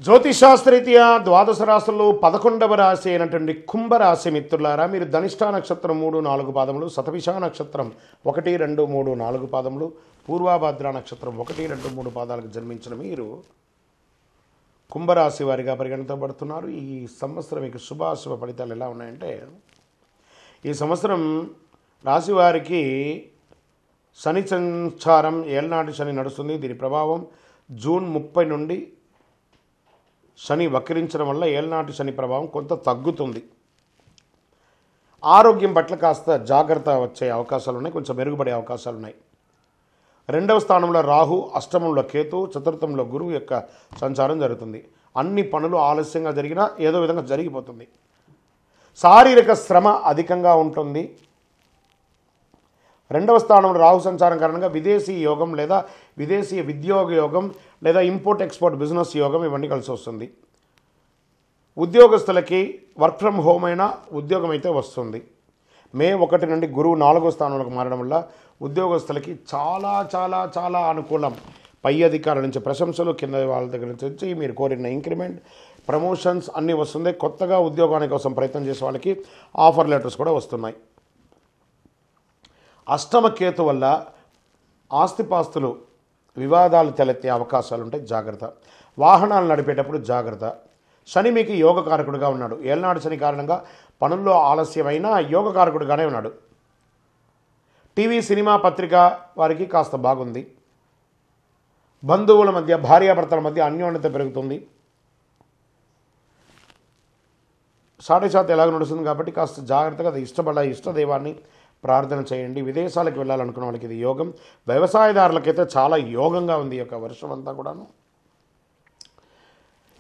జ్యోతిషాస్త్రరీత్యా ద్వాదశ రాశుల్లో 11వ రాశి అయినటువంటి కుంభరాశి మిత్రులారా, మీరు ధనిష్ఠా నక్షత్రం 3, 4 పాదములు, శతభిష నక్షత్రం 1, 2, 3, 4 పాదములు, పూర్వభద్ర నక్షత్రం 1, 2, 3 పాదాలకు జన్మించిన మీరు కుంభరాశి వారిగా పరిగణించబడుతున్నారు. ఈ సంవత్సరం మీకు శుభాశుభ ఫలితాలు ఎలా ఉన్నాయంటే, ఈ సంవత్సరం రాశి వారికి శని సంచారం ఏళ్నాటి శని నడుస్తుంది. దీని ప్రభావం జూన్ 30 నుండి శని వక్రించడం వల్ల ఏళ్నాటి శని ప్రభావం కొంత తగ్గుతుంది. ఆరోగ్యం పట్ల కాస్త జాగ్రత్త వచ్చే అవకాశాలు ఉన్నాయి, కొంచెం మెరుగుపడే అవకాశాలు ఉన్నాయి. 2వ స్థానంలో రాహు, అష్టమంలో కేతు, చతుర్థంలో గురువు యొక్క సంచారం జరుగుతుంది. అన్ని పనులు ఆలస్యంగా జరిగినా ఏదో విధంగా జరిగిపోతుంది. శారీరక శ్రమ అధికంగా ఉంటుంది. 2వ స్థానంలో రాహు సంచారం కారణంగా విదేశీ యోగం లేదా విదేశీ ఉద్యోగ యోగం లేదా ఇంపోర్ట్ ఎక్స్పోర్ట్ బిజినెస్ యోగం ఇవన్నీ కలిసి వస్తుంది. ఉద్యోగస్తులకి వర్క్ ఫ్రమ్ హోమ్ అయినా ఉద్యోగం అయితే వస్తుంది. మే 1 నుండి గురువు 4వ స్థానంలోకి మారడం వల్ల ఉద్యోగస్తులకి చాలా చాలా చాలా అనుకూలం. పై అధికారుల నుంచి ప్రశంసలు, కింద వాళ్ళ దగ్గర నుంచి మీరు కోరిన ఇంక్రిమెంట్, ప్రమోషన్స్ అన్నీ వస్తుంది. కొత్తగా ఉద్యోగానికి కోసం ప్రయత్నం చేసే వాళ్ళకి ఆఫర్ లెటర్స్ కూడా వస్తున్నాయి. అష్టమ కేతు వల్ల ఆస్తిపాస్తులు వివాదాలు తలెత్తే అవకాశాలు ఉంటాయి, జాగ్రత్త. వాహనాలు నడిపేటప్పుడు జాగ్రత్త. శని మీకు యోగకారకుడిగా ఉన్నాడు. ఏళ్నాడు శని కారణంగా పనుల్లో ఆలస్యమైన యోగకారకుడిగానే ఉన్నాడు. టీవీ, సినిమా, పత్రిక వారికి కాస్త బాగుంది. బంధువుల మధ్య, భార్యాభర్తల మధ్య అన్యోన్యత పెరుగుతుంది. సాటిశాతం ఎలాగ నడుస్తుంది కాబట్టి కాస్త జాగ్రత్తగా ఇష్టదైవాన్ని ప్రార్థన చేయండి. విదేశాలకు వెళ్ళాలనుకున్న వాళ్ళకి ఇది యోగం. వ్యవసాయదారులకైతే చాలా యోగంగా ఉంది ఈ యొక్క వర్షం అంతా కూడాను.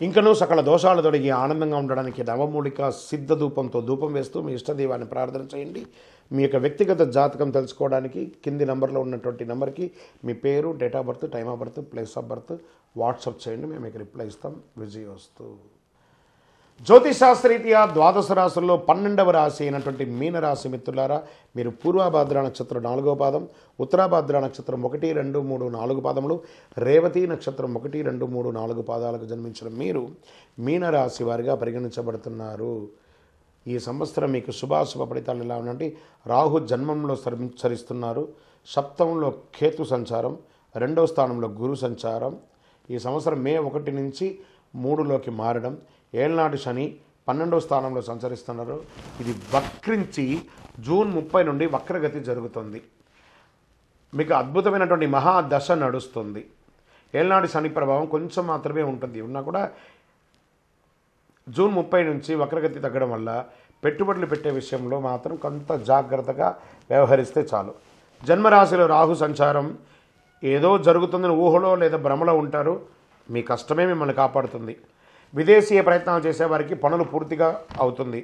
ఇంకనూ సకల దోషాలు తొలగి ఆనందంగా ఉండడానికి నవమూలిక సిద్ధ ధూపంతో ధూపం వేస్తూ మీ ఇష్టదైవాన్ని ప్రార్థన చేయండి. మీ యొక్క వ్యక్తిగత జాతకం తెలుసుకోవడానికి కింది నంబర్లో ఉన్నటువంటి నెంబర్కి మీ పేరు, date of birth, time of birth, place of birth WhatsApp చేయండి. మేము మీకు రిప్లై ఇస్తాం. విజయోస్తు. జ్యోతిషాస్త్రరీత్యా ద్వాదశ రాశుల్లో 12వ రాశి అయినటువంటి మీనరాశి మిత్రులారా, మీరు పూర్వభద్ర నక్షత్రం 4వ పాదం, ఉత్తరాభద్ర నక్షత్రం 1, 2, 3, 4 పాదములు, రేవతి నక్షత్రం 1, 2, 3, 4 పాదాలకు జన్మించిన మీరు మీనరాశి వారిగా పరిగణించబడుతున్నారు. ఈ సంవత్సరం మీకు శుభాశుభ ఫలితాలు ఎలా ఉందంటే, రాహు జన్మంలో సంచరిస్తున్నారు. సప్తమంలో కేతు సంచారం, 2వ స్థానంలో గురు సంచారం. ఈ సంవత్సరం మే 1 నుంచి 3లోకి మారడం. ఏళ్నాటి శని 12వ స్థానంలో సంచరిస్తున్నారు. ఇది వక్రించి జూన్ 30 నుండి వక్రగతి జరుగుతుంది. మీకు అద్భుతమైనటువంటి మహాదశ నడుస్తుంది. ఏళ్నాటి శని ప్రభావం కొంచెం మాత్రమే ఉంటుంది, ఉన్నా కూడా జూన్ 30 నుంచి వక్రగతి తగ్గడం వల్ల పెట్టుబడులు పెట్టే విషయంలో మాత్రం కొంత జాగ్రత్తగా వ్యవహరిస్తే చాలు. జన్మరాశిలో రాహు సంచారం ఏదో జరుగుతుందని ఊహలో లేదా భ్రమలో ఉంటారు. మీ కష్టమే మిమ్మల్ని కాపాడుతుంది. విదేశీయ ప్రయత్నాలు చేసేవారికి పనులు పూర్తిగా అవుతుంది.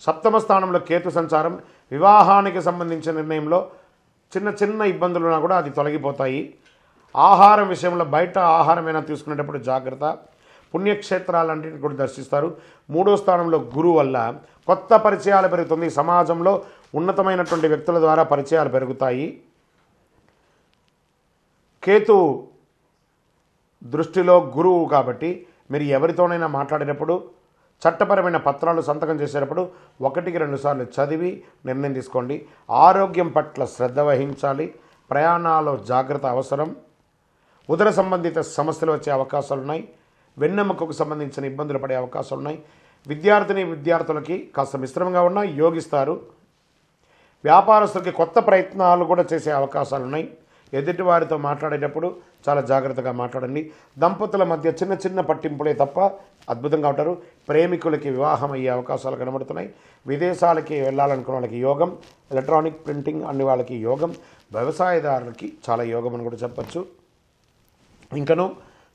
సప్తమ స్థానంలో కేతు సంచారం వివాహానికి సంబంధించిన నిర్ణయంలో చిన్న ఇబ్బందులున్నా కూడా అది తొలగిపోతాయి. ఆహారం విషయంలో బయట ఆహారమైనా తీసుకునేటప్పుడు జాగ్రత్త. పుణ్యక్షేత్రాలన్నింటినీ కూడా దర్శిస్తారు. 3వ స్థానంలో గురువు వల్ల కొత్త పరిచయాలు పెరుగుతుంది. సమాజంలో ఉన్నతమైనటువంటి వ్యక్తుల ద్వారా పరిచయాలు పెరుగుతాయి. కేతు దృష్టిలో గురువు కాబట్టి మీరు ఎవరితోనైనా మాట్లాడేటప్పుడు, చట్టపరమైన పత్రాలు సంతకం చేసేటప్పుడు 1కి 2 సార్లు చదివి నిర్ణయం తీసుకోండి. ఆరోగ్యం పట్ల శ్రద్ధ వహించాలి. ప్రయాణాల్లో జాగ్రత్త అవసరం. ఉదర సంబంధిత సమస్యలు వచ్చే అవకాశాలు ఉన్నాయి. వెన్నెముకకు సంబంధించిన ఇబ్బందులు పడే అవకాశాలు ఉన్నాయి. విద్యార్థులకి కాస్త మిశ్రమంగా ఉన్నా యోగిస్తారు. వ్యాపారస్తులకి కొత్త ప్రయత్నాలు కూడా చేసే అవకాశాలు ఉన్నాయి. ఎదుటి వారితో మాట్లాడేటప్పుడు చాలా జాగ్రత్తగా మాట్లాడండి. దంపతుల మధ్య చిన్న పట్టింపులే తప్ప అద్భుతంగా ఉంటారు. ప్రేమికులకి వివాహం అయ్యే అవకాశాలు కనబడుతున్నాయి. విదేశాలకి వెళ్ళాలనుకున్న వాళ్ళకి యోగం. ఎలక్ట్రానిక్ ప్రింటింగ్ అన్ని వాళ్ళకి యోగం. వ్యవసాయదారులకి చాలా యోగం అని కూడా చెప్పచ్చు. ఇంకనూ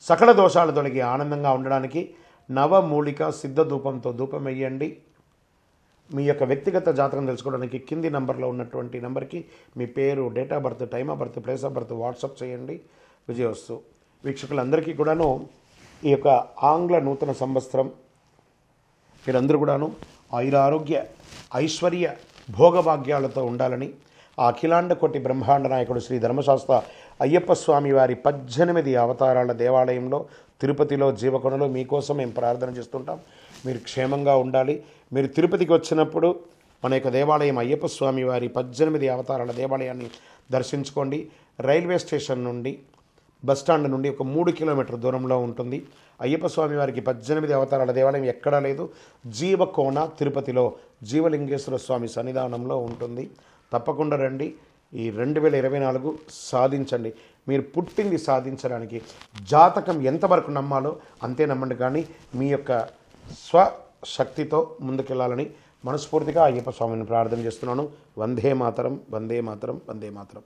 సకల దోషాలు తొలగి ఆనందంగా ఉండడానికి నవమూలిక సిద్ధ ధూపంతో ధూపం వేయండి. మీ యొక్క వ్యక్తిగత జాతకం తెలుసుకోవడానికి కింది నంబర్లో ఉన్నటువంటి నెంబర్కి మీ పేరు, date of birth, time of birth, place of birth WhatsApp చేయండి. విజయోస్తు. వీక్షకులందరికీ కూడాను ఈ యొక్క ఆంగ్ల నూతన సంవత్సరం మీరందరూ కూడాను ఆయురారోగ్య ఐశ్వర్య భోగభాగ్యాలతో ఉండాలని ఆ అఖిలాండ కోటి బ్రహ్మాండ నాయకుడు శ్రీ ధర్మశాస్త్ర అయ్యప్ప స్వామి వారి 18 అవతారాల దేవాలయంలో తిరుపతిలో జీవకొండలో మీకోసం మేము ప్రార్థన చేస్తుంటాం. మీరు క్షేమంగా ఉండాలి. మీరు తిరుపతికి వచ్చినప్పుడు మన యొక్క దేవాలయం అయ్యప్ప స్వామి వారి 18 అవతారాల దేవాలయాన్ని దర్శించుకోండి. రైల్వే స్టేషన్ నుండి బస్టాండ్ నుండి ఒక 3 కిలోమీటర్ దూరంలో ఉంటుంది. అయ్యప్ప స్వామి వారికి 18 అవతారాల దేవాలయం ఎక్కడా లేదు. జీవకోన తిరుపతిలో జీవలింగేశ్వర స్వామి సన్నిధానంలో ఉంటుంది. తప్పకుండా రండి. ఈ 2024 సాధించండి. మీరు పుట్టింది సాధించడానికి. జాతకం ఎంతవరకు నమ్మాలో అంతే నమ్మండి, కానీ మీ యొక్క స్వశక్తితో ముందుకెళ్ళాలని మనస్ఫూర్తిగా అయ్యప్ప స్వామిని ప్రార్థన చేస్తున్నాను. వందే మాతరం, వందే మాతరం, వందే మాతరం.